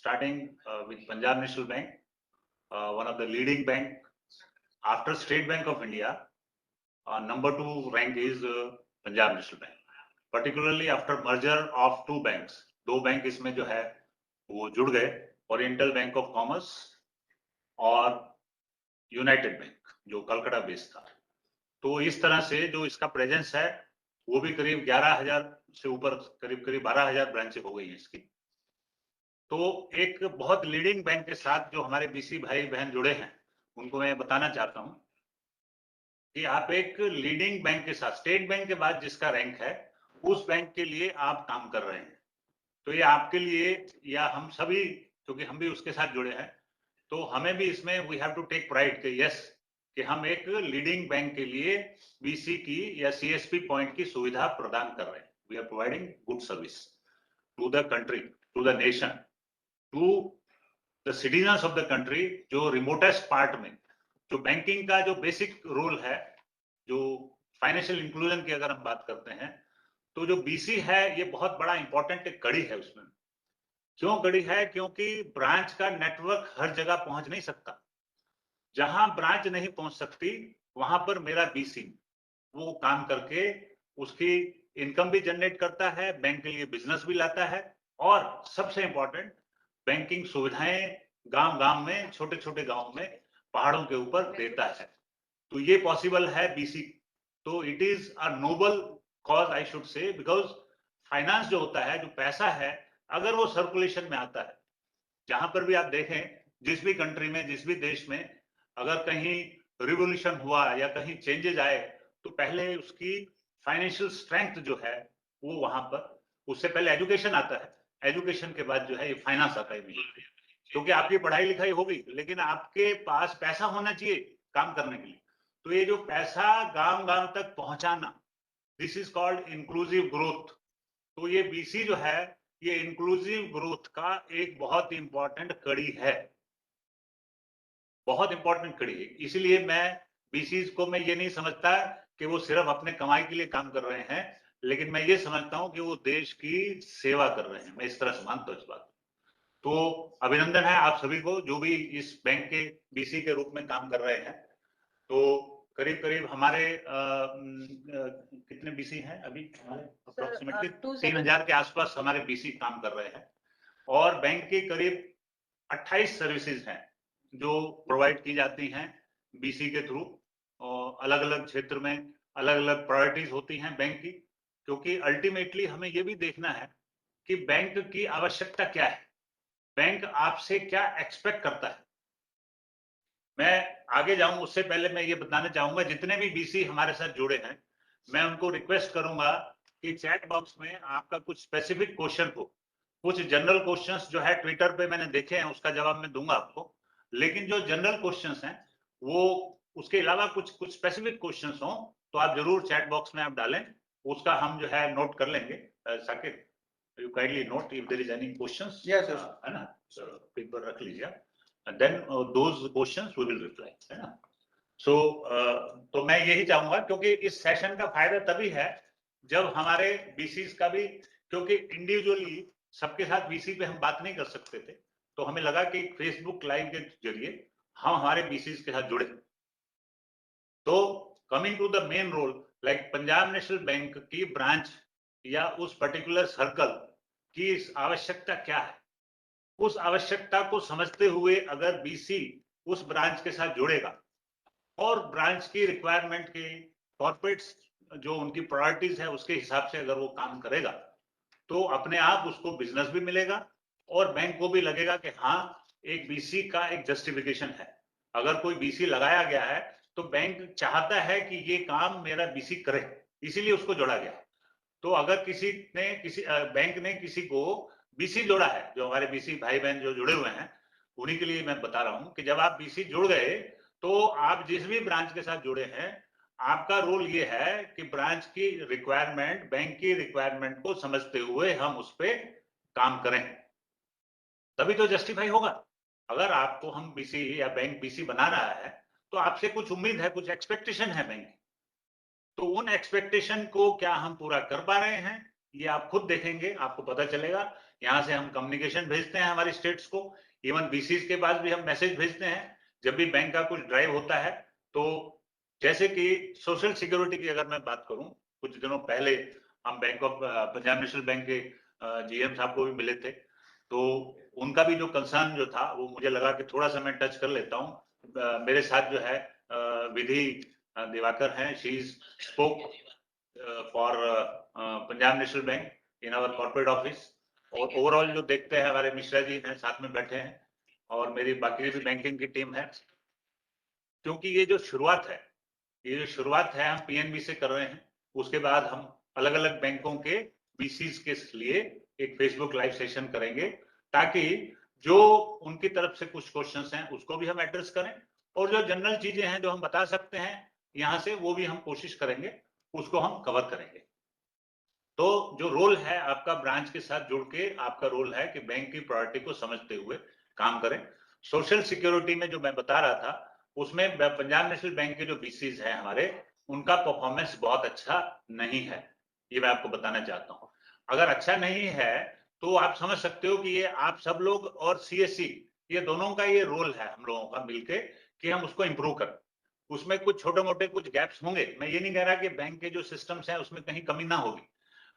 starting with Punjab National Bank, one of the leading bank after State Bank of India. Number 2 rank is Punjab National Bank, particularly after merger of 2 banks. 2 bank इसमें जो है वो जुड़ गए, oriental bank of commerce और United bank जो Calcutta based था। तो इस तरह से जो इसका प्रेजेंस है वो भी करीब 11,000 से ऊपर, करीब 12,000 ब्रांचें हो गई हैं इसकी। तो एक बहुत लीडिंग बैंक के साथ जो हमारे बीसी भाई बहन जुड़े हैं उनको मैं बताना चाहता हूं कि आप एक लीडिंग बैंक के साथ, स्टेट बैंक के बाद जिसका रैंक है उस बैंक के लिए आप काम कर रहे हैं। तो ये आपके लिए या हम सभी, क्योंकि हम भी उसके साथ जुड़े हैं, तो हमें भी इसमें we have to take pride कि यस, कि हम एक लीडिंग बैंक के लिए बीसी की या सीएसपी पॉइंट की सुविधा प्रदान कर रहे हैं। We are providing good service to the country, to the nation, to the citizens of the country, जो रिमोटेस्ट पार्ट में जो बैंकिंग का जो बेसिक रोल है, जो फाइनेंशियल इंक्लूजन की अगर हम बात करते हैं, तो जो बीसी है ये बहुत बड़ा इंपॉर्टेंट एक कड़ी है उसमें। क्यों कड़ी है? क्योंकि ब्रांच का नेटवर्क हर जगह पहुंच नहीं सकता। जहां ब्रांच नहीं पहुंच सकती वहां पर मेरा बीसी वो काम करके उसकी इनकम भी जनरेट करता है, बैंक के लिए बिजनेस भी लाता है, और सबसे इंपॉर्टेंट बैंकिंग सुविधाएं गांव-गांव में, छोटे-छोटे गांव में, पहाड़ों के ऊपर देता है। तो ये पॉसिबल है बीसी। तो it is a noble cause I should say, because finance जो होता है, जो पैसा है, अगर वो सर्कुलेशन में आता है, जहां पर भी आप देखें, जिस भी कंट्री में, जिस भी देश में अगर कहीं रिवोल्यूशन हुआ या कहीं चेंजेस आए, तो पहले उसकी फाइनेंशियल स्ट्रेंथ जो है वो वहां पर, उससे पहले एजुकेशन आता है, एजुकेशन के बाद जो है ये फाइनेंस आता है इमीडिएटली। क्योंकि आपकी पढ़ाई लिखाई होगी लेकिन आपके पास पैसा होना चाहिए काम करने के लिए। तो ये जो पैसा गांव-गांव तक पहुंचाना, this is called inclusive growth. तो ये बीसी जो है ये इंक्लूसिव ग्रोथ का एक बहुत इंपॉर्टेंट कड़ी है, बहुत इंपॉर्टेंट कड़ी है। इसीलिए मैं बीसीज को मैं ये नहीं समझता कि वो सिर्फ अपने कमाई के लिए काम कर रहे हैं, लेकिन मैं ये समझता हूं कि वो देश की सेवा कर रहे हैं। मैं इस तरह से मानता हूं इस बात। तो अभिनंदन है आप सभी को जो भी इस बैंक के बीसी के रूप में काम कर रहे हैं। तो करीब करीब हमारे कितने बीसी हैं अभी? अप्रोक्सीमेटली 3,000 के आसपास हमारे बीसी काम कर रहे हैं, और बैंक की करीब 28 सर्विसेज हैं जो प्रोवाइड की जाती हैं बीसी के थ्रू। अलग अलग क्षेत्र में अलग अलग प्रायोरिटीज होती हैं बैंक की, क्योंकि अल्टीमेटली हमें ये भी देखना है कि बैंक की आवश्यकता क्या है, बैंक आपसे क्या एक्सपेक्ट करता है। मैं आगे जाऊं उससे पहले मैं ये बताना चाहूंगा, जितने भी बीसी हमारे साथ जुड़े हैं, मैं उनको रिक्वेस्ट करूंगा कि चैट बॉक्स में आपका कुछ स्पेसिफिक क्वेश्चन हो। कुछ जनरल क्वेश्चंस जो है ट्विटर पे मैंने देखे हैं, उसका जवाब मैं दूंगा आपको, लेकिन जो जनरल क्वेश्चंस हैं वो, उसके अलावा कुछ स्पेसिफिक क्वेश्चंस हो तो आप जरूर चैट बॉक्स में आप डालें, उसका हम जो है नोट कर लेंगे। Saqib, you kindly note if there is any questions, है ना, पेपर रख लीजिए, and then those questions we will reply, है ना। So तो मैं यही चाहूंगा, क्योंकि इस सेशन का फायदा तभी है जब हमारे बीसीज का भी, क्योंकि इंडिविजुअली सबके साथ बीसी पे हम बात नहीं कर सकते थे, तो हमें लगा कि फेसबुक लाइव के जरिए हम हमारे बीसीज के साथ जुड़े। तो coming to the main role, like Punjab national bank की ब्रांच या उस पर्टिकुलर सर्कल की आवश्यकता क्या है, उस आवश्यकता को समझते हुए अगर बीसी उस ब्रांच के साथ जुड़ेगा और ब्रांच की रिक्वायरमेंट के, कॉर्पोरेट्स जो उनकी प्रायोरिटीज है उसके हिसाब से अगर वो काम करेगा, तो अपने आप उसको बिजनेस भी मिलेगा और बैंक को भी लगेगा कि हाँ, एक बीसी का एक जस्टिफिकेशन है। अगर कोई बीसी लगाया गया है तो बैंक चाहता है कि ये काम मेरा बीसी करे, इसीलिए उसको जोड़ा गया। तो अगर किसी बैंक ने किसी को बीसी जोड़ा है, जो हमारे बीसी भाई बहन जो जुड़े हुए हैं उन्हीं के लिए मैं बता रहा हूं कि जब आप बीसी जुड़ गए तो आप जिस भी ब्रांच के साथ जुड़े हैं, आपका रोल ये है कि ब्रांच की रिक्वायरमेंट, बैंक की रिक्वायरमेंट को समझते हुए हम उस पर काम करें, तभी तो जस्टिफाई होगा। अगर आपको हम बीसी या बैंक बीसी बना रहा है तो आपसे कुछ उम्मीद है, कुछ एक्सपेक्टेशन है बैंक, तो उन एक्सपेक्टेशन को क्या हम पूरा कर पा रहे हैं, ये आप खुद देखेंगे, आपको पता चलेगा यहाँ से हम कम्युनिकेशन भेजते हैं हमारी स्टेट्स को, इवन बीसीज के पास भी हम मैसेज भेजते हैं जब भी बैंक का कुछ ड्राइव होता है। तो जैसे कि सोशल सिक्योरिटी की अगर मैं बात करूं, कुछ दिनों पहले हम bank of Punjab national bank के जीएम साहब को भी मिले थे, तो उनका भी जो कंसर्न जो था वो मुझे लगा कि थोड़ा सा मैं टच कर लेता हूँ। मेरे साथ जो है विधि दिवाकर हैं, she is spoke for Punjab national bank in our corporate office, और ओवरऑल जो देखते हैं हमारे मिश्रा जी हैं साथ में बैठे हैं, और मेरी बाकी भी बैंकिंग की टीम है। क्योंकि ये जो शुरुआत है हम पीएनबी से कर रहे हैं, उसके बाद हम अलग अलग बैंकों के बीसीज के लिए एक फेसबुक लाइव सेशन करेंगे, ताकि जो उनकी तरफ से कुछ क्वेश्चंस हैं उसको भी हम एड्रेस करें, और जो जनरल चीजें हैं जो हम बता सकते हैं यहाँ से, वो भी हम कोशिश करेंगे उसको हम कवर करेंगे। तो जो रोल है आपका ब्रांच के साथ जुड़ के, आपका रोल है कि बैंक की प्रायोरिटी को समझते हुए काम करें। सोशल सिक्योरिटी में जो मैं बता रहा था, उसमें पंजाब नेशनल बैंक के जो बीसीज हैं हमारे, उनका परफॉर्मेंस बहुत अच्छा नहीं है, ये मैं आपको बताना चाहता हूँ। अगर अच्छा नहीं है तो आप समझ सकते हो कि ये आप सब लोग और सीएससी, ये दोनों का ये रोल है हम लोगों का मिलके, कि हम उसको इंप्रूव करें। उसमें कुछ छोटे मोटे कुछ गैप्स होंगे, मैं ये नहीं कह रहा कि बैंक के जो सिस्टम्स हैं उसमें कहीं कमी ना होगी,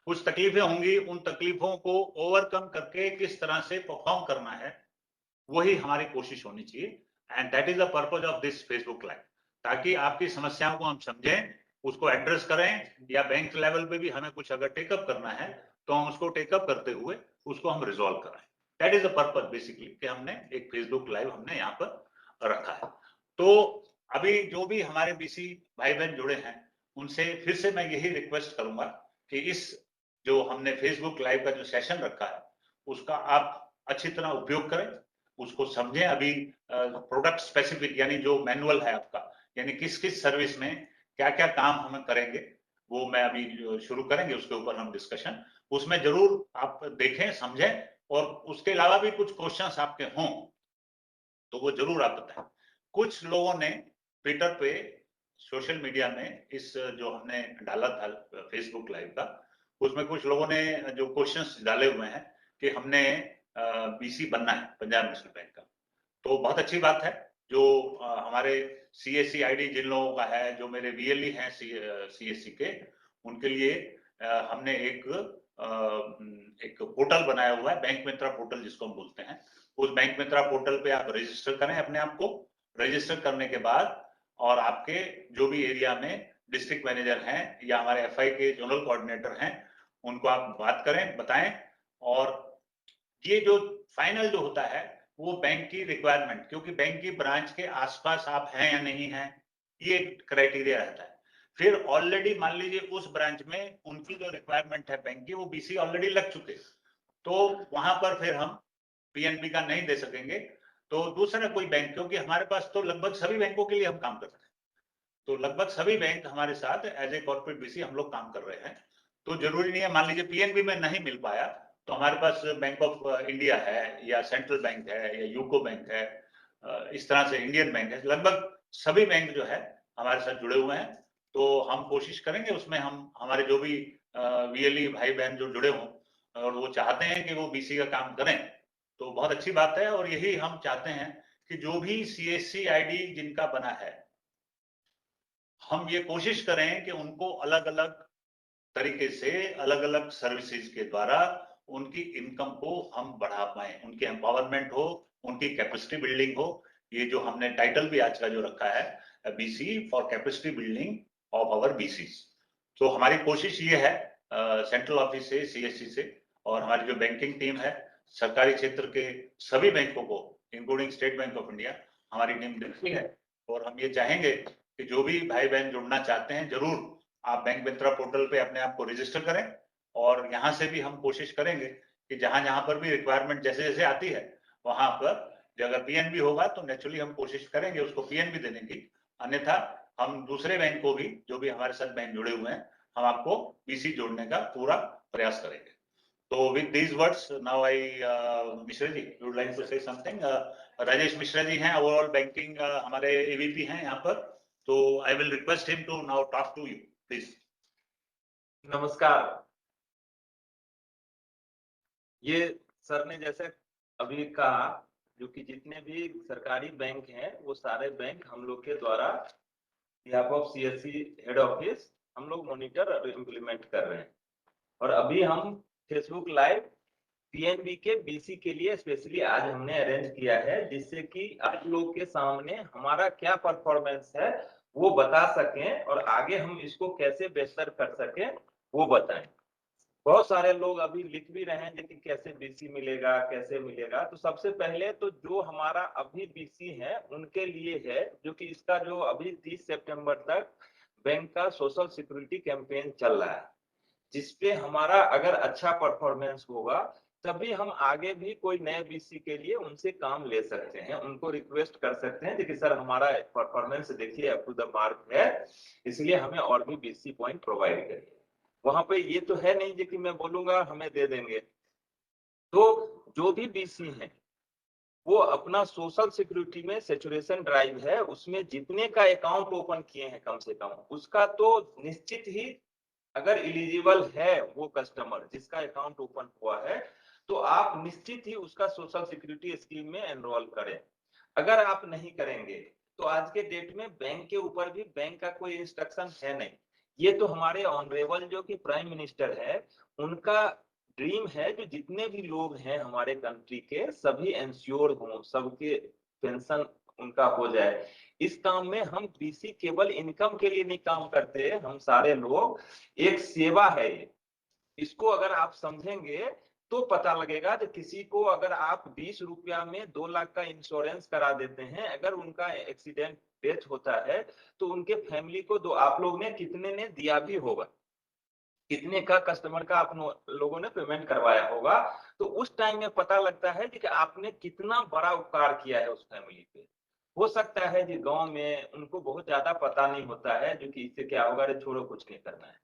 कुछ तकलीफें होंगी, उन तकलीफों को ओवरकम करके किस तरह से परफॉर्म करना है, वही हमारी कोशिश होनी चाहिए। And that is the purpose of this Facebook live, ताकि आपकी समस्याओं को हम समझें, उसको एड्रेस करें, या बैंक लेवल पे भी हमें कुछ अगर टेकअप करना है तो हम उसको टेकअप करते हुए उसको हम रिजॉल्व कराएं। That is the purpose basically, कि हमने एक फेसबुक लाइव हमने यहाँ पर रखा है। तो अभी जो भी हमारे बीसी भाई बहन जुड़े हैं, उनसे फिर से मैं यही रिक्वेस्ट करूंगा कि इस जो हमने फेसबुक लाइव का जो सेशन रखा है, उसका आप अच्छी तरह उपयोग करें, उसको समझें। अभी प्रोडक्ट स्पेसिफिक, यानी जो मैनुअल है आपका, यानी किस किस सर्विस में क्या क्या काम हम करेंगे, वो मैं अभी शुरू करेंगे, उसके ऊपर हम डिस्कशन, उसमें जरूर आप देखें, समझें, और उसके अलावा भी कुछ क्वेश्चंस आपके हों तो वो जरूर आप बताएं। कुछ लोगों ने ट्विटर पे, सोशल मीडिया में, इस जो हमने डाला था फेसबुक लाइव का, उसमें कुछ लोगों ने जो क्वेश्चंस डाले हुए हैं कि हमने बीसी बनना है पंजाब नेशनल बैंक का, तो बहुत अच्छी बात है। जो हमारे सीएससी आईडी जिन लोगों का है, जो मेरे वीएलई हैं सीएससी के, उनके लिए हमने एक पोर्टल बनाया हुआ है, बैंक मित्रा पोर्टल जिसको हम बोलते हैं। उस बैंक मित्रा पोर्टल पे आप रजिस्टर करें अपने आप को। रजिस्टर करने के बाद, और आपके जो भी एरिया में डिस्ट्रिक्ट मैनेजर हैं या हमारे एफआई के जोनल कोऑर्डिनेटर हैं, उनको आप बात करें, बताएं, और ये जो फाइनल जो होता है वो बैंक की रिक्वायरमेंट, क्योंकि बैंक की ब्रांच के आसपास आप हैं या नहीं हैं, ये क्राइटेरिया रहता है। फिर ऑलरेडी मान लीजिए उस ब्रांच में उनकी जो रिक्वायरमेंट है बैंक की, वो बीसी ऑलरेडी लग चुके, तो वहां पर फिर हम पीएनबी का नहीं दे सकेंगे, तो दूसरा कोई बैंक, क्योंकि हमारे पास तो लगभग सभी बैंकों के लिए हम काम करते हैं, तो लगभग सभी बैंक हमारे साथ एज ए कॉर्पोरेट बीसी हम लोग काम कर रहे हैं। तो जरूरी नहीं है, मान लीजिए पीएनबी में नहीं मिल पाया तो हमारे पास बैंक ऑफ इंडिया है, या सेंट्रल बैंक है, या यूको बैंक है, इस तरह से इंडियन बैंक है, लगभग सभी बैंक जो है हमारे साथ जुड़े हुए हैं। तो हम कोशिश करेंगे उसमें, हम हमारे जो भी वीएलई भाई बहन जो जुड़े हों और वो चाहते हैं कि वो बीसी का काम करें, तो बहुत अच्छी बात है। और यही हम चाहते हैं कि जो भी सीएससी आईडी जिनका बना है, हम ये कोशिश करें कि उनको अलग अलग तरीके से, अलग अलग सर्विसेज के द्वारा उनकी इनकम को हम बढ़ा पाए, उनकी एम्पावरमेंट हो, उनकी कैपेसिटी बिल्डिंग हो। ये जो हमने टाइटल भी आज का जो रखा है, BC for capacity building of our BCs. तो हमारी कोशिश ये है सेंट्रल ऑफिस से, सीएससी से, और हमारी जो बैंकिंग टीम है, सरकारी क्षेत्र के सभी बैंकों को including state bank of India, हमारी टीम देखती है। और हम ये चाहेंगे कि जो भी भाई बहन जुड़ना चाहते हैं, जरूर आप बैंक मित्रा पोर्टल पे अपने आप को रजिस्टर करें, और यहाँ से भी हम कोशिश करेंगे कि जहां जहां पर भी रिक्वायरमेंट जैसे जैसे आती है, वहां पर अगर पीएनबी होगा तो नेचुरली हम कोशिश करेंगे उसको पीएनबी देने की, अन्यथा हम दूसरे बैंक को भी, जो भी हमारे साथ बैंक जुड़े हुए हैं, हम आपको बीसी जोड़ने का पूरा प्रयास करेंगे। तो with these words now I, Mishra ji, you would like to say something? Rajesh Mishra ji हैं, ओवरऑल बैंकिंग हमारे एवीपी हैं यहाँ पर, तो I will request him to now talk to you, please. नमस्कार। ये सर ने जैसे अभी कहा, जो कि जितने भी सरकारी बैंक हैं वो सारे बैंक हम लोग के द्वारा behalf of CSC head office हम लोग मॉनिटर और इम्प्लीमेंट कर रहे हैं। और अभी हम फेसबुक लाइव पीएनबी के बीसी के लिए स्पेशली आज हमने अरेंज किया है, जिससे कि आप लोग के सामने हमारा क्या परफॉर्मेंस है वो बता सकें और आगे हम इसको कैसे बेहतर कर सकें वो बताएं। बहुत सारे लोग अभी लिख भी रहे हैं कि कैसे बीसी मिलेगा, कैसे मिलेगा। तो सबसे पहले तो जो हमारा अभी बीसी है उनके लिए है, जो कि इसका जो अभी 30 सितंबर तक बैंक का सोशल सिक्योरिटी कैंपेन चल रहा है, जिसपे हमारा अगर अच्छा परफॉर्मेंस होगा तभी हम आगे भी कोई नए बीसी के लिए उनसे काम ले सकते हैं, उनको रिक्वेस्ट कर सकते हैं कि सर हमारा परफॉर्मेंस देखिए अप टू द मार्क है, इसलिए हमें और भी बीसी पॉइंट प्रोवाइड करिए। वहां पे ये तो है नहीं कि मैं बोलूंगा हमें दे देंगे। तो जो भी बीसी है वो अपना सोशल सिक्योरिटी में सैचुरेशन ड्राइव है, उसमें जितने का अकाउंट ओपन किए हैं कम से कम उसका तो निश्चित ही, अगर एलिजिबल है वो कस्टमर जिसका अकाउंट ओपन हुआ है, तो आप निश्चित ही उसका सोशल सिक्योरिटी स्कीम में एनरोल करें। अगर आप नहीं करेंगे तो आज के डेट में बैंक के ऊपर भी बैंक का कोई इंस्ट्रक्शन है नहीं। ये तो हमारे ऑनरेबल जो कि प्राइम मिनिस्टर है उनका ड्रीम है, जो जितने भी लोग हैं हमारे कंट्री के सभी इंश्योर हों, सबके पेंशन उनका हो जाए। इस काम में हम बीसी केवल इनकम के लिए नहीं काम करते, हम सारे लोग एक सेवा है ये। इसको अगर आप समझेंगे तो पता लगेगा कि किसी को अगर आप 20 रुपया में 2 लाख का इंश्योरेंस करा देते हैं, अगर उनका एक्सीडेंट डेथ होता है तो उनके फैमिली को दो आप लोग ने कितने ने दिया भी होगा, कितने का कस्टमर का आप लोगों ने पेमेंट करवाया होगा। तो उस टाइम में पता लगता है कि आपने कितना बड़ा उपकार किया है उस फैमिली पे। हो सकता है कि गांव में उनको बहुत ज्यादा पता नहीं होता है, जो कि इससे क्या होगा, अरे छोड़ो कुछ नहीं करना है।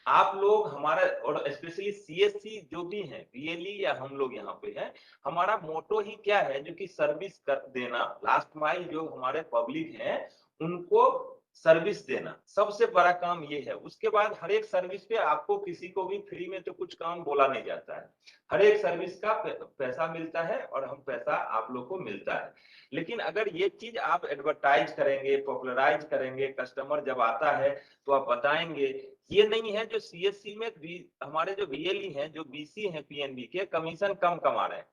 आप लोग हमारा और स्पेशली सीएससी जो भी है, बीएलई या हम लोग यहाँ पे है, हमारा मोटो ही क्या है, जो कि सर्विस कर देना, लास्ट माइल जो हमारे पब्लिक है उनको सर्विस देना सबसे बड़ा काम ये है। उसके बाद हर एक सर्विस पे आपको किसी को भी फ्री में तो कुछ काम बोला नहीं जाता है, हर एक सर्विस का पैसा मिलता है और हम पैसा आप लोग को मिलता है। लेकिन अगर ये चीज आप एडवर्टाइज करेंगे, पॉपुलराइज करेंगे, कस्टमर जब आता है तो आप बताएंगे। ये नहीं है जो सीएससी में हमारे जो बीएलई हैं, जो बीसी हैं पीएनबी के, कमीशन कम कमा रहे हैं,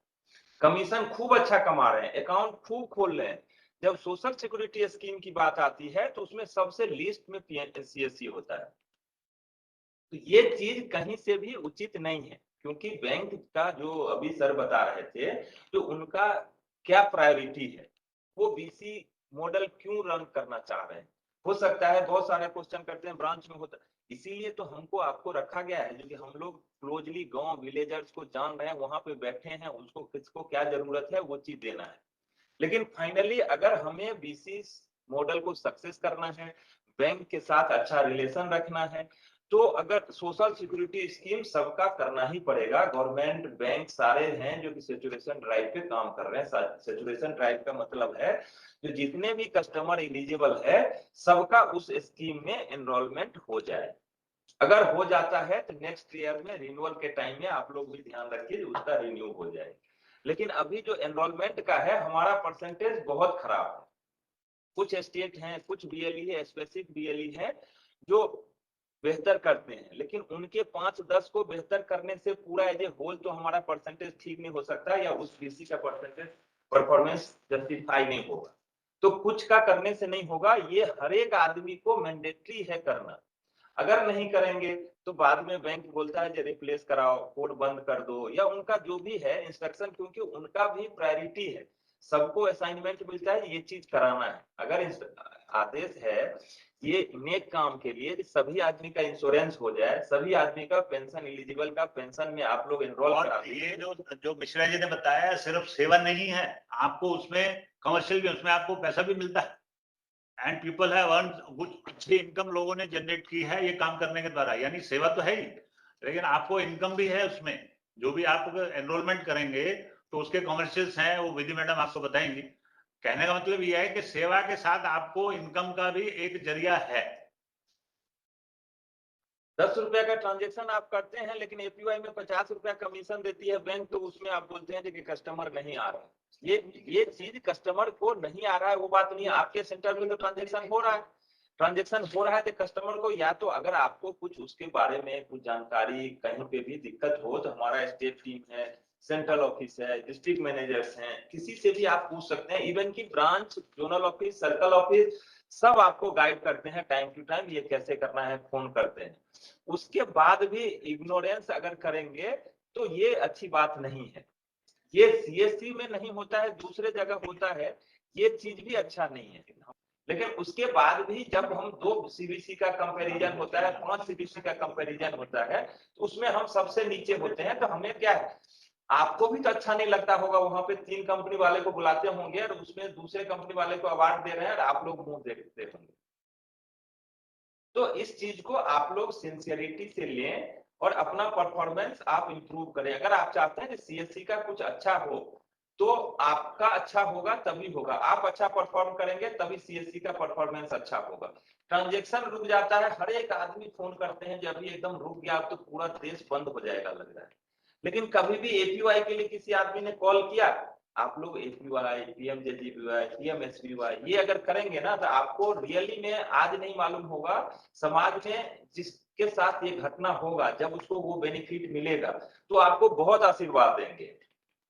कमीशन खूब अच्छा कमा रहे हैं, अकाउंट खूब खोल रहे हैं। जब सोशल सिक्योरिटी स्कीम की बात आती है तो उसमें सबसे लिस्ट में सीएससी होता है। तो ये चीज कहीं से भी उचित नहीं है, क्योंकि बैंक का जो अभी सर बता रहे थे, तो उनका क्या प्रायोरिटी है, वो बीसी मॉडल क्यों रन करना चाह रहे हैं। हो सकता है बहुत सारे क्वेश्चन करते हैं ब्रांच में होता, इसीलिए तो हमको आपको रखा गया है, जो कि हम लोग क्लोजली गांव विलेजर्स को जान रहे हैं, वहां पे बैठे हैं, उसको किसको क्या जरूरत है वो चीज देना है। लेकिन फाइनली अगर हमें बीसी मॉडल को सक्सेस करना है, बैंक के साथ अच्छा रिलेशन रखना है, तो अगर सोशल सिक्योरिटी स्कीम सबका करना ही पड़ेगा। गवर्नमेंट बैंक सारे हैं जो कि सेचुरेशन ड्राइव पे काम कर रहे हैं। सेचुरेशन ड्राइव का मतलब है जो जितने भी कस्टमर एलिजिबल है सबका उस स्कीम में एनरोलमेंट हो जाए। अगर हो जाता है तो नेक्स्ट ईयर में रिन्यूअल के टाइम में आप लोग भी ध्यान रखिए उसका रिन्यू हो जाए। लेकिन अभी जो एनरोलमेंट का है हमारा परसेंटेज बहुत खराब है। कुछ स्टेट हैं, कुछ बीएलई है, स्पेसिफिक बीएलई है जो बेहतर करते हैं, लेकिन उनके 5-10 को बेहतर करने से पूरा एज ए होल तो हमारा परसेंटेज ठीक नहीं हो सकता, या उस बीसी का परसेंटेज परफॉर्मेंस जस्टिफाई नहीं होगा। तो कुछ का करने से नहीं होगा, ये हर एक आदमी को मैंडेटरी है करना। अगर नहीं करेंगे तो बाद में बैंक बोलता है रिप्लेस कराओ, कोड बंद कर दो, या उनका जो भी है इंस्ट्रक्शन, क्योंकि उनका भी प्रायोरिटी है, सबको असाइनमेंट मिलता है ये चीज कराना है। अगर आदेश है ये नेक काम के लिए सभी आदमी का इंश्योरेंस हो जाए, सभी आदमी का पेंशन एलिजिबल का पेंशन में आप लोग एनरोल करा दीजिए। ये जो मिश्रा जी ने बताया सिर्फ सेवा नहीं है, आपको उसमें कमर्शियल भी, उसमें आपको पैसा भी मिलता है। एंड पीपल हैव अर्न कुछ अच्छी इनकम लोगों ने जनरेट की है ये काम करने के द्वारा, यानी सेवा तो है ही लेकिन आपको इनकम भी है उसमें। जो भी आप एनरोलमेंट करेंगे तो उसके कमर्शियल्स हैं, वो विधि मैडम आपको बताएंगी। कहने का मतलब यह है कि सेवा के साथ आपको इनकम का भी एक जरिया है। ₹10 का ट्रांजेक्शन आप करते हैं, लेकिन एपीवाई में ₹50 कमीशन देती है बैंक, तो उसमें आप बोलते हैं कि कस्टमर नहीं आ रहा है। ये चीज कस्टमर को नहीं आ रहा है वो बात नहीं है, आपके सेंटर में तो ट्रांजेक्शन हो रहा है। ट्रांजेक्शन हो रहा है तो कस्टमर को, या तो अगर आपको कुछ उसके बारे में कुछ जानकारी कहीं पे भी दिक्कत हो तो हमारा स्टेट टीम है, सेंट्रल ऑफिस है, डिस्ट्रिक्ट मैनेजर्स हैं, किसी से भी आप पूछ सकते हैं। इवन की branch, zonal office, circle office सब आपको गाइड करते हैं टाइम टू टाइम, ये कैसे करना है, फोन करते हैं। उसके बाद भी इग्नोरेंस अगर करेंगे तो ये अच्छी बात नहीं है। ये सीएससी में नहीं होता है, दूसरे जगह होता है, ये चीज भी अच्छा नहीं है। लेकिन उसके बाद भी जब हम 2 सीबीसी का कंपैरिजन होता है, 5 सीबीसी का कंपैरिजन होता है, तो उसमें हम सबसे नीचे होते हैं। तो हमें क्या है, आपको भी तो अच्छा नहीं लगता होगा, वहां पे 3 कंपनी वाले को बुलाते होंगे और उसमें दूसरे कंपनी वाले को अवार्ड दे रहे हैं और आप लोग मुंह देखते होंगे। तो इस चीज को आप लोग सिंसियरिटी से लें और अपना परफॉर्मेंस आप इंप्रूव करें। अगर आप चाहते हैं कि सीएससी का कुछ अच्छा हो तो आपका अच्छा होगा तभी होगा, आप अच्छा परफॉर्म करेंगे तभी सीएससी का परफॉर्मेंस अच्छा होगा। ट्रांजेक्शन रुक जाता है, हर एक आदमी फोन करते हैं, जब भी एकदम रुक गया तो पूरा देश बंद हो जाएगा लग रहा है। लेकिन कभी भी एपीवाई के लिए किसी आदमी ने कॉल किया, आप लोग एपीवाई, पीएमजेजेपीवाई, पीएमएसपीवाई ये अगर करेंगे ना तो आपको रियली में आज नहीं मालूम होगा, समाज में जिसके साथ ये घटना होगा जब उसको वो बेनिफिट मिलेगा तो आपको बहुत आशीर्वाद देंगे,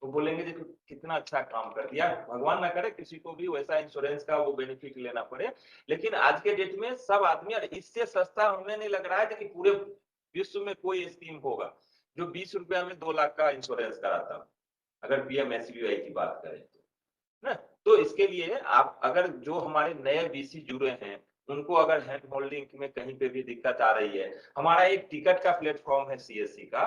तो बोलेंगे कि कितना अच्छा काम कर दिया। भगवान ना करे किसी को भी वैसा इंश्योरेंस का वो बेनिफिट लेना पड़े, लेकिन आज के डेट में सब आदमी, और इससे सस्ता हमें नहीं लग रहा है कि पूरे विश्व में कोई स्कीम होगा जो 20 रुपया में 2 लाख का इंश्योरेंस कराता, अगर पीएमएसबीवाई की बात करें तो ना। तो इसके लिए आप अगर जो हमारे नए बीसी जुड़े हैं उनको अगर हैंड होल्डिंग में कहीं पे भी दिक्कत आ रही है, हमारा एक टिकट का प्लेटफॉर्म है सीएससी का,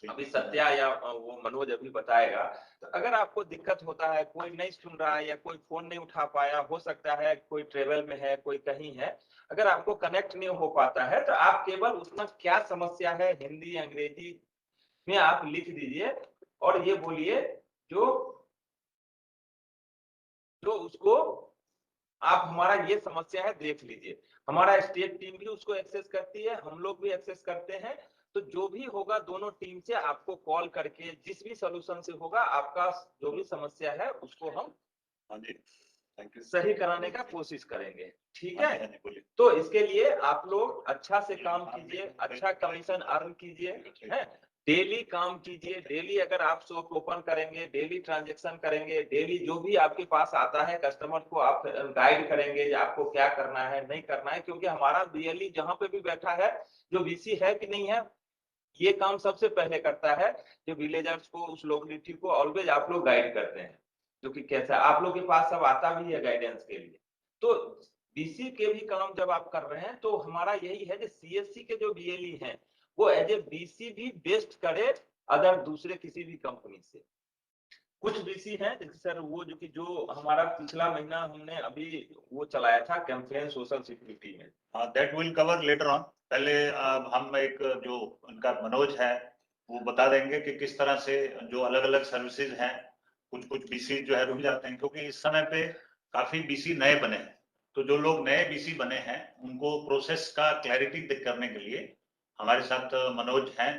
अभी सत्या या वो मनोज अभी बताएगा। तो अगर आपको दिक्कत होता है, कोई नहीं सुन रहा है या कोई फोन नहीं उठा पाया, हो सकता है कोई ट्रेवल में है, कोई कहीं है, अगर आपको कनेक्ट नहीं हो पाता है तो आप केवल उसमें क्या समस्या है हिंदी अंग्रेजी में आप लिख दीजिए और ये बोलिए जो जो उसको आप, हमारा ये समस्या है देख लीजिए। हमारा स्टेट टीम भी उसको एक्सेस करती है, हम लोग भी एक्सेस करते हैं। तो जो भी होगा दोनों टीम से आपको कॉल करके जिस भी सोल्यूशन से होगा आपका जो भी समस्या है उसको हम सही कराने का कोशिश करेंगे, ठीक है। तो इसके लिए आप लोग अच्छा से काम कीजिए, अच्छा कमीशन अर्न कीजिए, है, डेली काम कीजिए। डेली अगर आप शॉप ओपन करेंगे, डेली ट्रांजेक्शन करेंगे, डेली जो भी आपके पास आता है कस्टमर को आप गाइड करेंगे आपको क्या करना है नहीं करना है, क्योंकि हमारा रियली जहां पे भी बैठा है जो वीसी है कि नहीं है, ये काम सबसे पहले करता है जो विलेजर्स को, उस लोकेलिटी को ऑलवेज आप लोग गाइड करते हैं, जो कि कैसा आप लोग के पास सब आता भी है गाइडेंस के लिए। तो बीसी के भी काम जब आप कर रहे हैं तो हमारा यही है कि सीएससी के जो बीएलई हैं वो एज ए बीसी भी बेस्ट करे अदर दूसरे किसी भी कंपनी से। कुछ बीसी हैं जैसे सर वो जो हमारा पिछला महीना हमने अभी वो चलाया था कैंपेन सोशल सिक्योरिटी में, that will cover later on. पहले हम एक जो उनका मनोज है वो बता देंगे कि किस तरह से जो अलग अलग सर्विसेज हैं, कुछ बीसी जो है रुक जाते हैं क्योंकि इस समय पे काफी बीसी नए बने हैं। तो जो लोग नए बीसी बने हैं उनको प्रोसेस का क्लैरिटी करने के लिए हमारे साथ मनोज हैं।